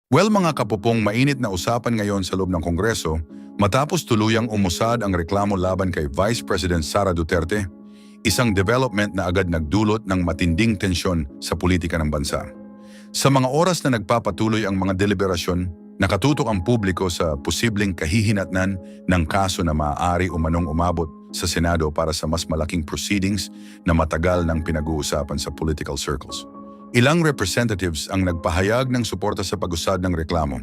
Well mga kapupong, mainit na usapan ngayon sa loob ng Kongreso matapos tuluyang umusad ang reklamo laban kay Vice President Sara Duterte, isang development na agad nagdulot ng matinding tensyon sa politika ng bansa. Sa mga oras na nagpapatuloy ang mga deliberasyon, nakatutok ang publiko sa posibleng kahihinatnan ng kaso na maaari umanong umabot sa Senado para sa mas malaking proceedings na matagal nang pinag-uusapan sa political circles. Ilang representatives ang nagpahayag ng suporta sa pag-usad ng reklamo,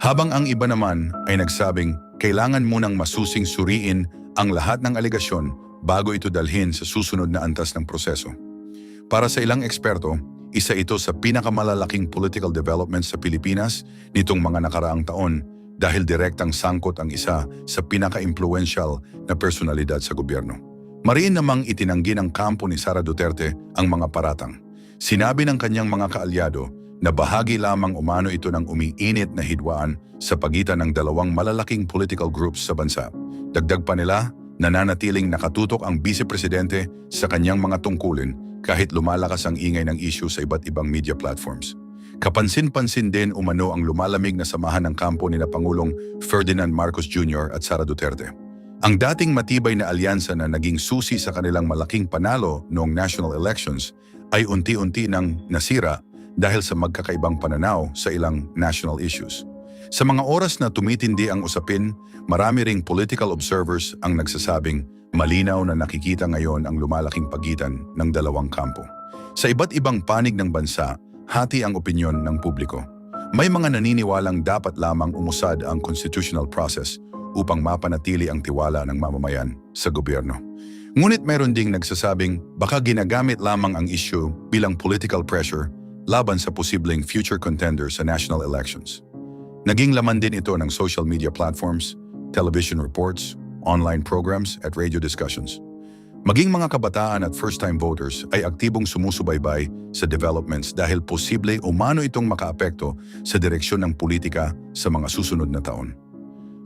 habang ang iba naman ay nagsabing kailangan munang masusing suriin ang lahat ng alegasyon bago ito dalhin sa susunod na antas ng proseso. Para sa ilang eksperto, isa ito sa pinakamalalaking political developments sa Pilipinas nitong mga nakaraang taon dahil direktang sangkot ang isa sa pinaka-impluential na personalidad sa gobyerno. Mariin namang itinanggi ng kampo ni Sara Duterte ang mga paratang. Sinabi ng kanyang mga kaalyado na bahagi lamang umano ito ng umiinit na hidwaan sa pagitan ng dalawang malalaking political groups sa bansa. Dagdag pa nila, nananatiling nakatutok ang Vice Presidente sa kanyang mga tungkulin kahit lumalakas ang ingay ng issue sa iba't ibang media platforms. Kapansin-pansin din umano ang lumalamig na samahan ng kampo ni Pangulong Ferdinand Marcos Jr. at Sara Duterte. Ang dating matibay na alyansa na naging susi sa kanilang malaking panalo noong national elections ay unti-unti nang nasira dahil sa magkakaibang pananaw sa ilang national issues. Sa mga oras na tumitindi ang usapin, marami ring political observers ang nagsasabing malinaw na nakikita ngayon ang lumalaking pagitan ng dalawang kampo. Sa iba't ibang panig ng bansa, hati ang opinyon ng publiko. May mga naniniwalang dapat lamang umusad ang constitutional process upang mapanatili ang tiwala ng mamamayan sa gobyerno. Ngunit mayroon ding nagsasabing baka ginagamit lamang ang issue bilang political pressure laban sa posibleng future contender sa national elections. Naging laman din ito ng social media platforms, television reports, online programs at radio discussions. Maging mga kabataan at first-time voters ay aktibong sumusubaybay sa developments dahil posible umano itong makaapekto sa direksyon ng politika sa mga susunod na taon.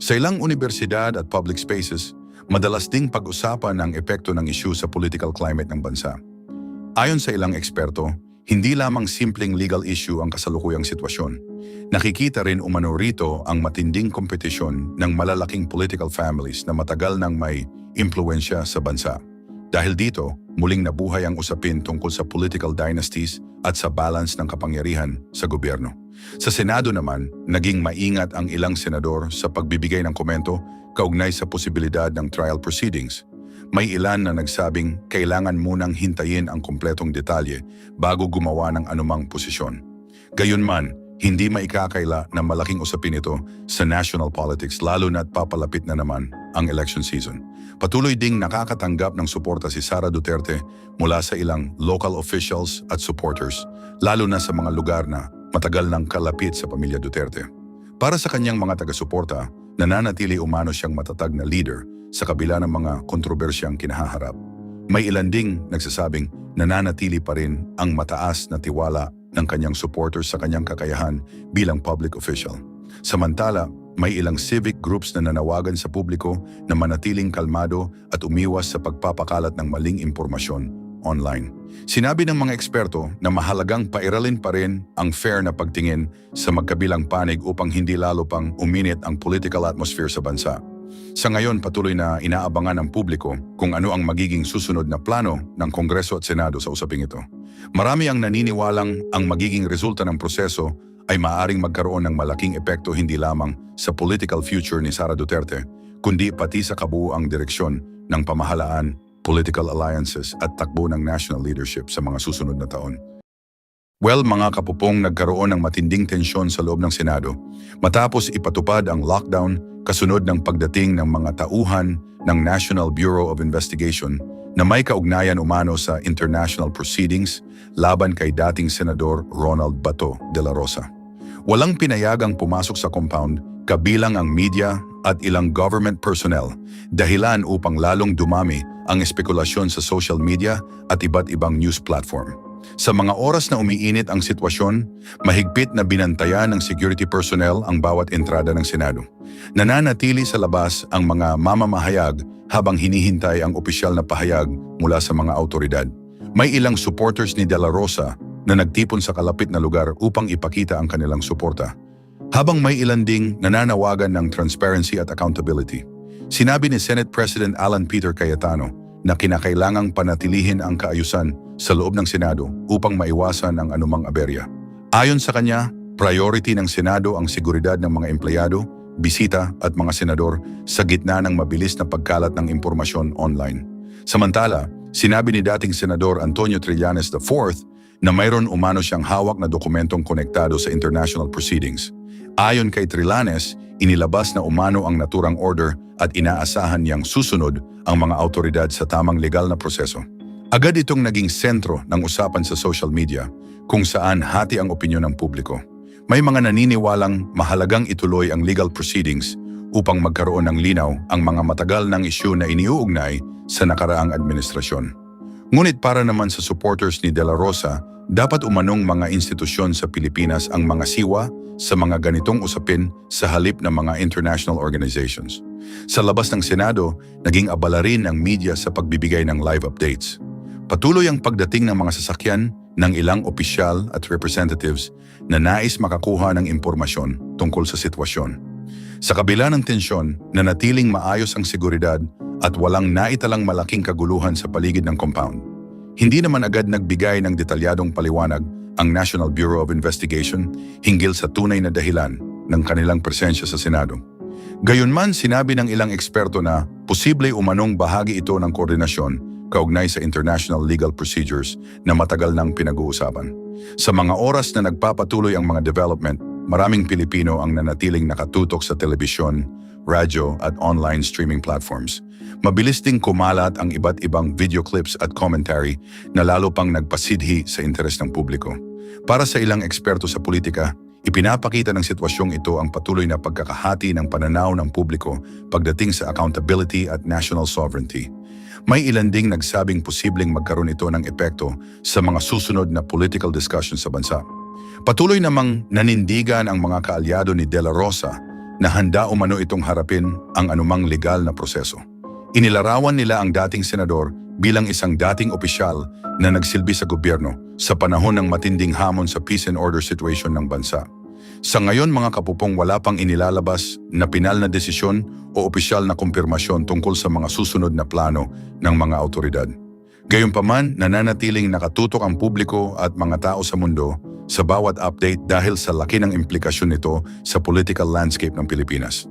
Sa ilang universidad at public spaces, madalas ding pag-usapan ang epekto ng issue sa political climate ng bansa. Ayon sa ilang eksperto, hindi lamang simpleng legal issue ang kasalukuyang sitwasyon. Nakikita rin umano rito ang matinding kompetisyon ng malalaking political families na matagal nang may impluensya sa bansa. Dahil dito, muling nabuhay ang usapin tungkol sa political dynasties at sa balance ng kapangyarihan sa gobyerno. Sa Senado naman, naging maingat ang ilang senador sa pagbibigay ng komento kaugnay sa posibilidad ng trial proceedings. May ilan na nagsabing kailangan munang hintayin ang kumpletong detalye bago gumawa ng anumang posisyon. Gayunman, hindi maikakaila na malaking usapin ito sa national politics lalo na't papalapit na naman ang election season. Patuloy ding nakakatanggap ng suporta si Sara Duterte mula sa ilang local officials at supporters, lalo na sa mga lugar na matagal nang kalapit sa pamilya Duterte. Para sa kanyang mga taga-suporta, nananatili umano siyang matatag na leader sa kabila ng mga kontrobersyang kinahaharap. May ilan ding nagsasabing nananatili pa rin ang mataas na tiwala ng kanyang supporters sa kanyang kakayahan bilang public official. Samantala, may ilang civic groups na nanawagan sa publiko na manatiling kalmado at umiwas sa pagpapakalat ng maling impormasyon online. Sinabi ng mga eksperto na mahalagang pairalin pa rin ang fair na pagtingin sa magkabilang panig upang hindi lalo pang uminit ang political atmosphere sa bansa. Sa ngayon, patuloy na inaabangan ng publiko kung ano ang magiging susunod na plano ng Kongreso at Senado sa usaping ito. Marami ang naniniwalang ang magiging resulta ng proseso ay maaaring magkaroon ng malaking epekto hindi lamang sa political future ni Sara Duterte, kundi pati sa kabuuang direksyon ng pamahalaan, political alliances at takbo ng national leadership sa mga susunod na taon. Well, mga kapupong, nagkaroon ng matinding tensyon sa loob ng Senado matapos ipatupad ang lockdown kasunod ng pagdating ng mga tauhan ng National Bureau of Investigation na may kaugnayan umano sa international proceedings laban kay dating Senador Ronald Bato de la Rosa. Walang pinayagang pumasok sa compound kabilang ang media at ilang government personnel, dahilan upang lalong dumami ang espekulasyon sa social media at iba't ibang news platform. Sa mga oras na umiinit ang sitwasyon, mahigpit na binantayan ng security personnel ang bawat entrada ng Senado. Nananatili sa labas ang mga mamamahayag habang hinihintay ang opisyal na pahayag mula sa mga autoridad. May ilang supporters ni De La Rosa na nagtipon sa kalapit na lugar upang ipakita ang kanilang suporta. Habang may ilan ding nananawagan ng transparency at accountability, sinabi ni Senate President Alan Peter Cayetano na kinakailangang panatilihin ang kaayusan sa loob ng Senado upang maiwasan ang anumang aberya. Ayon sa kanya, priority ng Senado ang seguridad ng mga empleyado, bisita at mga senador sa gitna ng mabilis na pagkalat ng impormasyon online. Samantala, sinabi ni dating Senador Antonio Trillanes IV na mayroon umano siyang hawak na dokumentong konektado sa international proceedings. Ayon kay Trillanes, inilabas na umano ang naturang order at inaasahan niyang susunod ang mga autoridad sa tamang legal na proseso. Agad itong naging sentro ng usapan sa social media kung saan hati ang opinyon ng publiko. May mga naniniwalang mahalagang ituloy ang legal proceedings upang magkaroon ng linaw ang mga matagal ng isyu na iniuugnay sa nakaraang administrasyon. Ngunit para naman sa supporters ni De La Rosa, dapat umanong mga institusyon sa Pilipinas ang mga siwa sa mga ganitong usapin sa halip ng mga international organizations. Sa labas ng Senado, naging abala rin ang media sa pagbibigay ng live updates. Patuloy ang pagdating ng mga sasakyan ng ilang opisyal at representatives na nais makakuha ng impormasyon tungkol sa sitwasyon. Sa kabila ng tensyon, nanatiling maayos ang seguridad at walang naitalang malaking kaguluhan sa paligid ng compound. Hindi naman agad nagbigay ng detalyadong paliwanag ang National Bureau of Investigation hinggil sa tunay na dahilan ng kanilang presensya sa Senado. Gayunman, sinabi ng ilang eksperto na posible umanong bahagi ito ng koordinasyon kaugnay sa international legal procedures na matagal nang pinag-uusapan. Sa mga oras na nagpapatuloy ang mga development, maraming Pilipino ang nanatiling nakatutok sa telebisyon, radyo at online streaming platforms. Mabilis ding kumalat ang iba't ibang video clips at commentary na lalo pang nagpasidhi sa interes ng publiko. Para sa ilang eksperto sa politika, ipinapakita ng sitwasyong ito ang patuloy na pagkakahati ng pananaw ng publiko pagdating sa accountability at national sovereignty. May ilan ding nagsabing posibleng magkaroon ito ng epekto sa mga susunod na political discussions sa bansa. Patuloy namang nanindigan ang mga kaalyado ni De La Rosa na handa umano itong harapin ang anumang legal na proseso. Inilarawan nila ang dating senador bilang isang dating opisyal na nagsilbi sa gobyerno sa panahon ng matinding hamon sa peace and order situation ng bansa. Sa ngayon, mga kapupong, wala pang inilalabas na pinal na desisyon o opisyal na kumpirmasyon tungkol sa mga susunod na plano ng mga autoridad. Gayunpaman, nananatiling nakatutok ang publiko at mga tao sa mundo sa bawat update dahil sa laki ng implikasyon nito sa political landscape ng Pilipinas.